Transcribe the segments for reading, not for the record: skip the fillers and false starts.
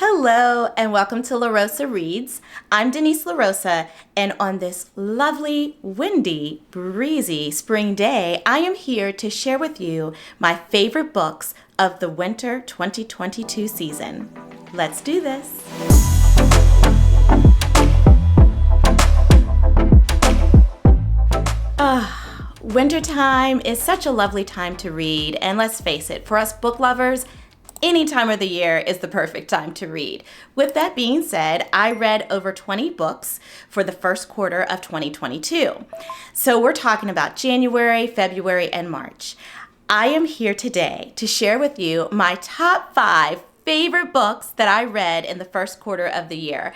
Hello and welcome to La Rosa Reads. I'm Denise La Rosa, and on this lovely, windy, breezy spring day, I am here to share with you my favorite books of the winter 2022 season. Let's do this. Wintertime is such a lovely time to read, and let's face it, for us book lovers, any time of the year is the perfect time to read. With that being said, I read over 20 books for the first quarter of 2022. So we're talking about January, February, and March. I am here today to share with you my top 5 favorite books that I read in the first quarter of the year.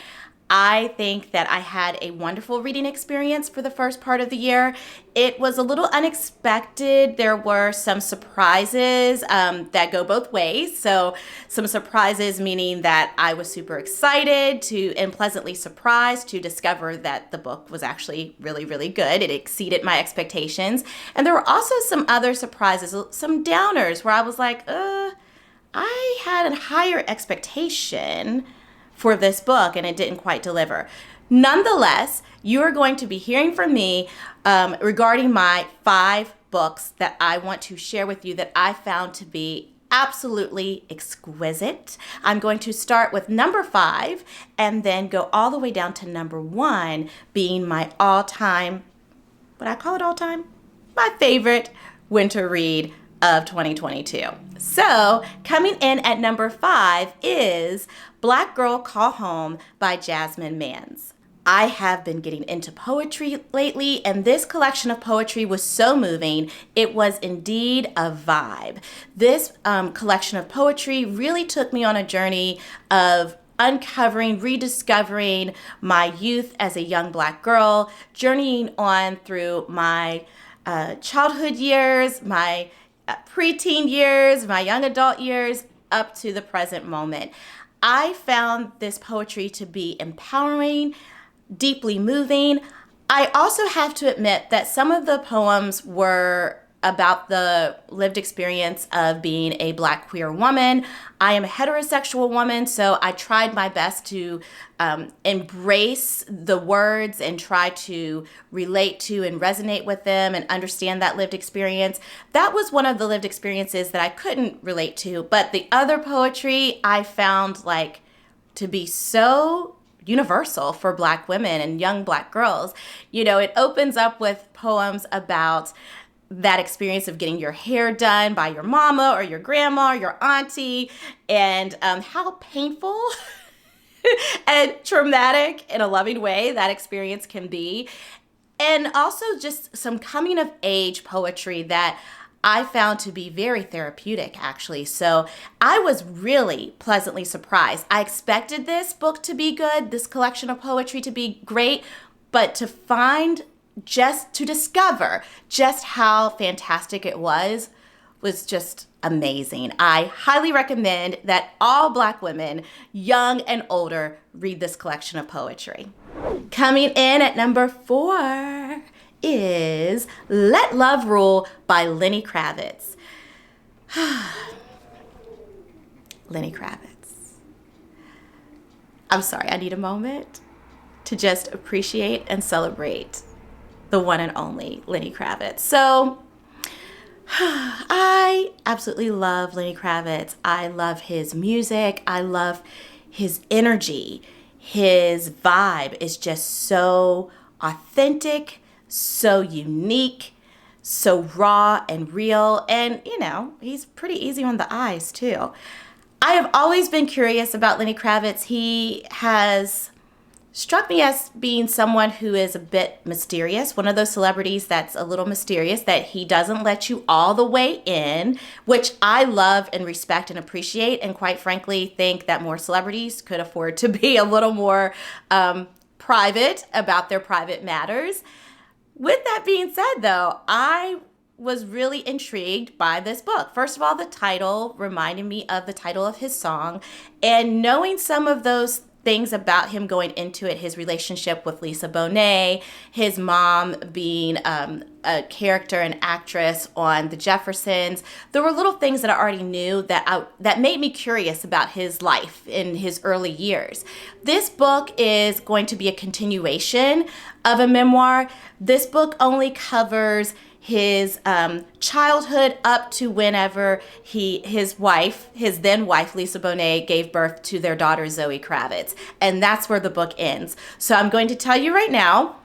I think that I had a wonderful reading experience for the first part of the year. It was a little unexpected. There were some surprises that go both ways. So some surprises meaning that I was super excited and pleasantly surprised to discover that the book was actually really, really good. It exceeded my expectations. And there were also some other surprises, some downers where I was like, I had a higher expectation for this book and it didn't quite deliver. Nonetheless, you are going to be hearing from me regarding my 5 books that I want to share with you that I found to be absolutely exquisite. I'm going to start with number 5 and then go all the way down to number 1 being my all-time, what I call it all-time? My favorite winter read of 2022. So, coming in at number 5 is Black Girl Call Home by Jasmine Mans. I have been getting into poetry lately, and this collection of poetry was so moving. It was indeed a vibe. This collection of poetry really took me on a journey of uncovering, rediscovering my youth as a young Black girl, journeying on through my childhood years, my preteen years, my young adult years, up to the present moment. I found this poetry to be empowering, deeply moving. I also have to admit that some of the poems were about the lived experience of being a Black queer woman. I am a heterosexual woman, so I tried my best to embrace the words and try to relate to and resonate with them and understand that lived experience. That was one of the lived experiences that I couldn't relate to, but the other poetry I found to be so universal for Black women and young Black girls. You know, it opens up with poems about that experience of getting your hair done by your mama or your grandma or your auntie, and how painful and traumatic in a loving way that experience can be. And also just some coming of age poetry that I found to be very therapeutic, actually. So I was really pleasantly surprised. I expected this book to be good, this collection of poetry to be great, but to discover just how fantastic it was just amazing. I highly recommend that all Black women, young and older, read this collection of poetry. Coming in at number 4 is Let Love Rule by Lenny Kravitz. Lenny Kravitz. I'm sorry, I need a moment to just appreciate and celebrate the one and only Lenny Kravitz. So I absolutely love Lenny Kravitz. I love his music. I love his energy. His vibe is just so authentic, so unique, so raw and real. And, he's pretty easy on the eyes too. I have always been curious about Lenny Kravitz. He has struck me as being someone who is a bit mysterious, one of those celebrities that's a little mysterious, that he doesn't let you all the way in, which I love and respect and appreciate, and quite frankly think that more celebrities could afford to be a little more private about their private matters. With that being said, though, I was really intrigued by this book. First of all, the title reminded me of the title of his song, and knowing some of those things about him going into it, his relationship with Lisa Bonet, his mom being a character and actress on The Jeffersons. There were little things that I already knew that made me curious about his life in his early years. This book is going to be a continuation of a memoir. This book only covers his childhood up to whenever his then wife, Lisa Bonet, gave birth to their daughter, Zoe Kravitz. And that's where the book ends. So I'm going to tell you right now,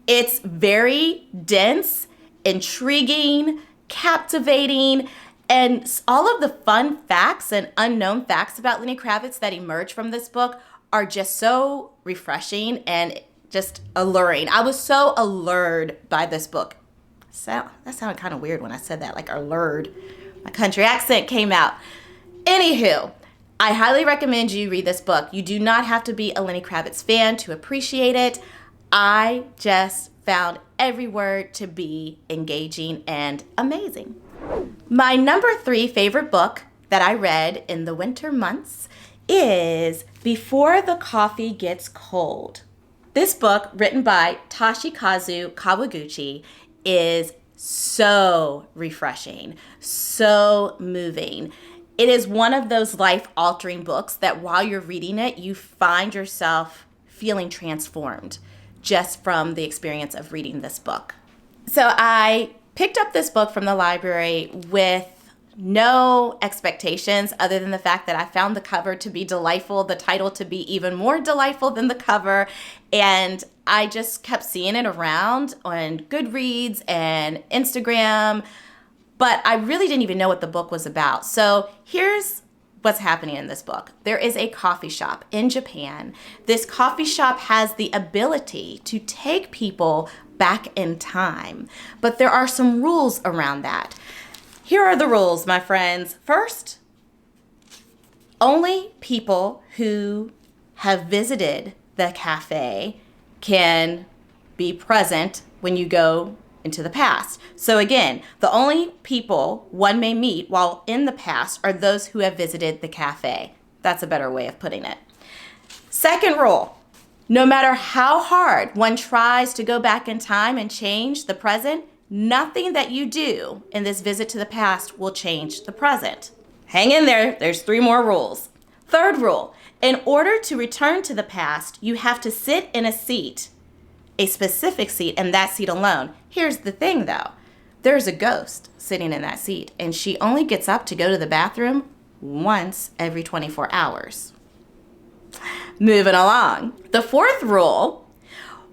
it's very dense, intriguing, captivating, and all of the fun facts and unknown facts about Lenny Kravitz that emerge from this book are just so refreshing and just alluring. I was so allured by this book. So that sounded kind of weird when I said that, like allured. My country accent came out. Anywho, I highly recommend you read this book. You do not have to be a Lenny Kravitz fan to appreciate it. I just found every word to be engaging and amazing. My number 3 favorite book that I read in the winter months is Before the Coffee Gets Cold. This book, written by Toshikazu Kawaguchi, is so refreshing, so moving. It is one of those life-altering books that while you're reading it, you find yourself feeling transformed just from the experience of reading this book. So I picked up this book from the library with no expectations other than the fact that I found the cover to be delightful, the title to be even more delightful than the cover, and I just kept seeing it around on Goodreads and Instagram, but I really didn't even know what the book was about. So here's what's happening in this book. There is a coffee shop in Japan. This coffee shop has the ability to take people back in time, but there are some rules around that. Here are the rules, my friends. First, only people who have visited the cafe can be present when you go into the past. So again, the only people one may meet while in the past are those who have visited the cafe. That's a better way of putting it. Second rule, no matter how hard one tries to go back in time and change the present, nothing that you do in this visit to the past will change the present. Hang in there, there's 3 more rules. Third rule, in order to return to the past, you have to sit in a seat, a specific seat, and that seat alone. Here's the thing though, there's a ghost sitting in that seat, and she only gets up to go to the bathroom once every 24 hours. Moving along. The fourth rule,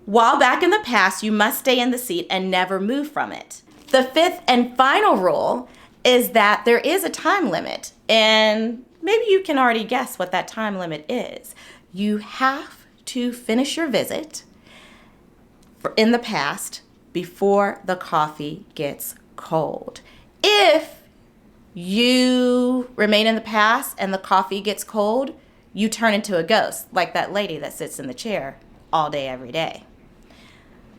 while back in the past, you must stay in the seat and never move from it. The fifth and final rule is that there is a time limit, and maybe you can already guess what that time limit is. You have to finish your visit in the past before the coffee gets cold. If you remain in the past and the coffee gets cold, you turn into a ghost, like that lady that sits in the chair all day, every day.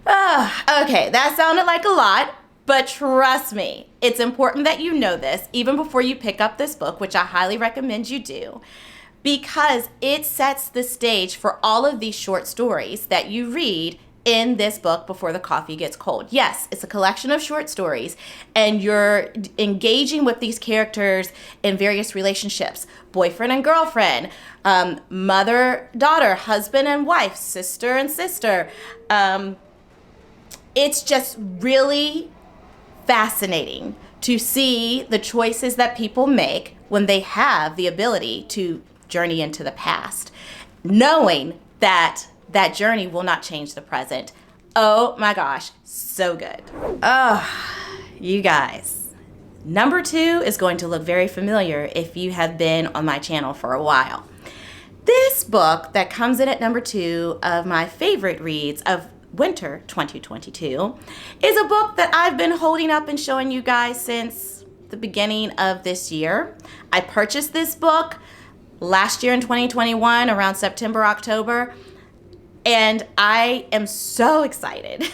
Okay, that sounded like a lot, but trust me, it's important that you know this even before you pick up this book, which I highly recommend you do, because it sets the stage for all of these short stories that you read in this book, Before the Coffee Gets Cold. Yes, it's a collection of short stories, and you're engaging with these characters in various relationships, boyfriend and girlfriend, mother-daughter, husband and wife, sister and sister. It's just really fascinating to see the choices that people make when they have the ability to journey into the past, knowing that that journey will not change the present. Oh my gosh, so good. Oh, you guys. Number 2 is going to look very familiar if you have been on my channel for a while. This book that comes in at number 2 of my favorite reads of winter 2022 is a book that I've been holding up and showing you guys since the beginning of this year. I purchased this book last year in 2021 around September, October, and I am so excited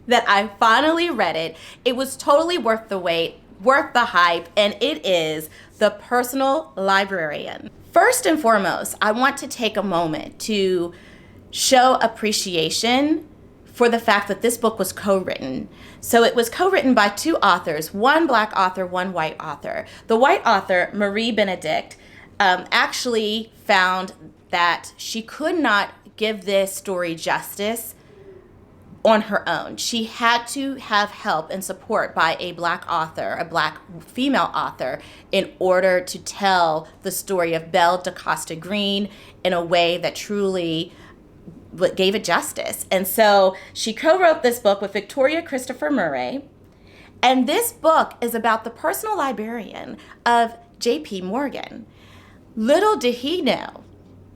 that I finally read it. It was totally worth the wait, worth the hype, and it is The Personal Librarian. First and foremost, I want to take a moment to show appreciation for the fact that this book was co-written. So it was co-written by two authors, one Black author, one white author. The white author, Marie Benedict, actually found that she could not give this story justice on her own. She had to have help and support by a Black author, a Black female author, in order to tell the story of Belle DaCosta Green in a way that truly gave it justice. And so she co-wrote this book with Victoria Christopher Murray. And this book is about the personal librarian of J.P. Morgan. Little did he know,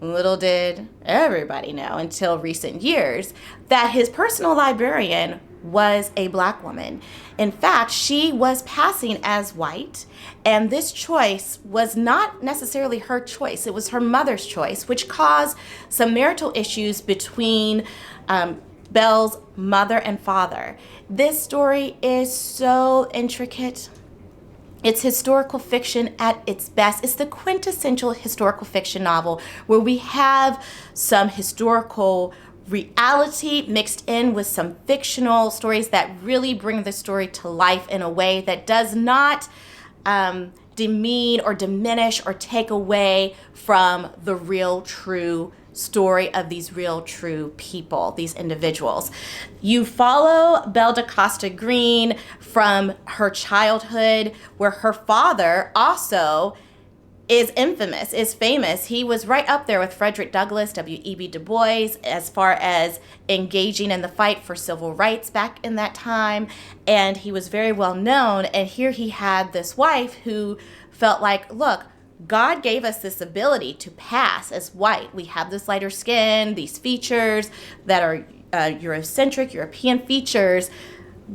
little did everybody know until recent years, that his personal librarian was a Black woman. In fact, she was passing as white, and this choice was not necessarily her choice. It was her mother's choice, which caused some marital issues between Belle's mother and father. This story is so intricate. It's historical fiction at its best. It's the quintessential historical fiction novel where we have some historical reality mixed in with some fictional stories that really bring the story to life in a way that does not demean or diminish or take away from the real, true story of these real, true people, these individuals. You follow Belle DaCosta Green from her childhood, where her father also is infamous, is famous. He was right up there with Frederick Douglass, W.E.B. Du Bois, as far as engaging in the fight for civil rights back in that time. And he was very well known. And here he had this wife who felt like, look, God gave us this ability to pass as white. We have this lighter skin, these features that are Eurocentric, European features.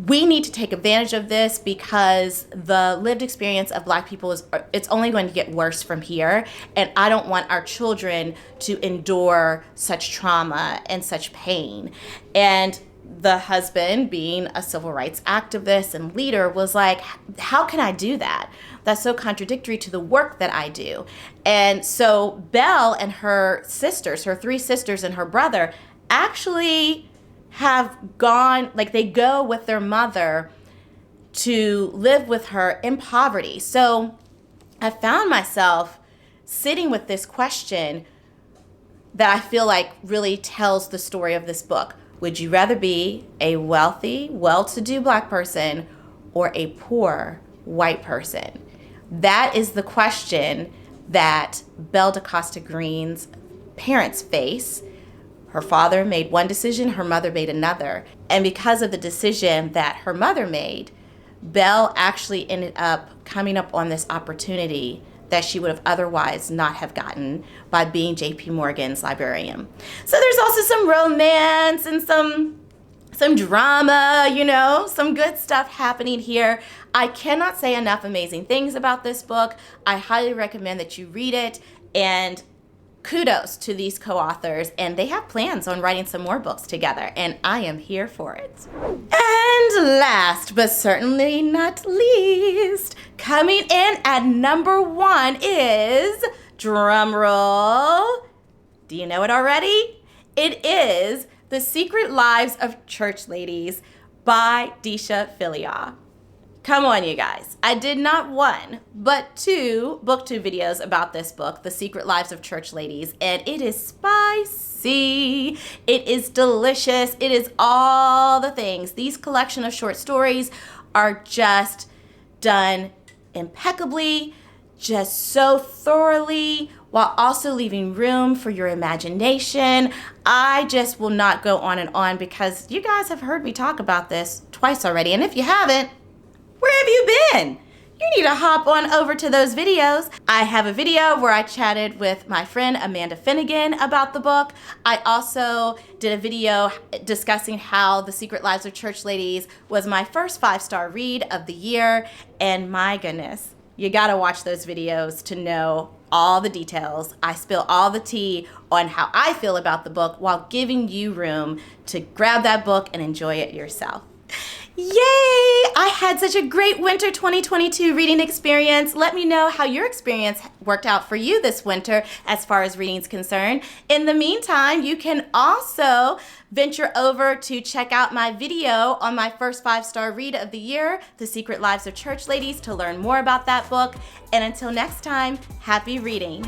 We need to take advantage of this because the lived experience of Black people it's only going to get worse from here. And I don't want our children to endure such trauma and such pain. And the husband, being a civil rights activist and leader, was like, how can I do that? That's so contradictory to the work that I do. And so Belle and her sisters, her three sisters and her brother, actually have gone, like they go with their mother to live with her in poverty. So I found myself sitting with this question that I feel like really tells the story of this book. Would you rather be a wealthy, well-to-do Black person or a poor white person? That is the question that Belle DaCosta Green's parents face. Her father made one decision, her mother made another. And because of the decision that her mother made, Belle actually ended up coming up on this opportunity that she would have otherwise not have gotten by being J.P. Morgan's librarian. So there's also some romance and some drama, you know, some good stuff happening here. I cannot say enough amazing things about this book. I highly recommend that you read it, and kudos to these co-authors, and they have plans on writing some more books together, and I am here for it. And last but certainly not least, coming in at number 1 is, drumroll, do you know it already? It is The Secret Lives of Church Ladies by Deesha Philyaw. Come on, you guys. I did not one, but 2 booktube videos about this book, The Secret Lives of Church Ladies, and it is spicy. It is delicious. It is all the things. These collection of short stories are just done impeccably, just so thoroughly, while also leaving room for your imagination. I just will not go on and on because you guys have heard me talk about this twice already, and if you haven't, where have you been? You need to hop on over to those videos. I have a video where I chatted with my friend Amanda Finnegan about the book. I also did a video discussing how The Secret Lives of Church Ladies was my first 5-star read of the year. And my goodness, you gotta watch those videos to know all the details. I spill all the tea on how I feel about the book while giving you room to grab that book and enjoy it yourself. Yay! I had such a great winter 2022 reading experience. Let me know how your experience worked out for you this winter as far as reading is concerned. In the meantime, you can also venture over to check out my video on my first 5-star read of the year, The Secret Lives of Church Ladies, to learn more about that book. And until next time, happy reading.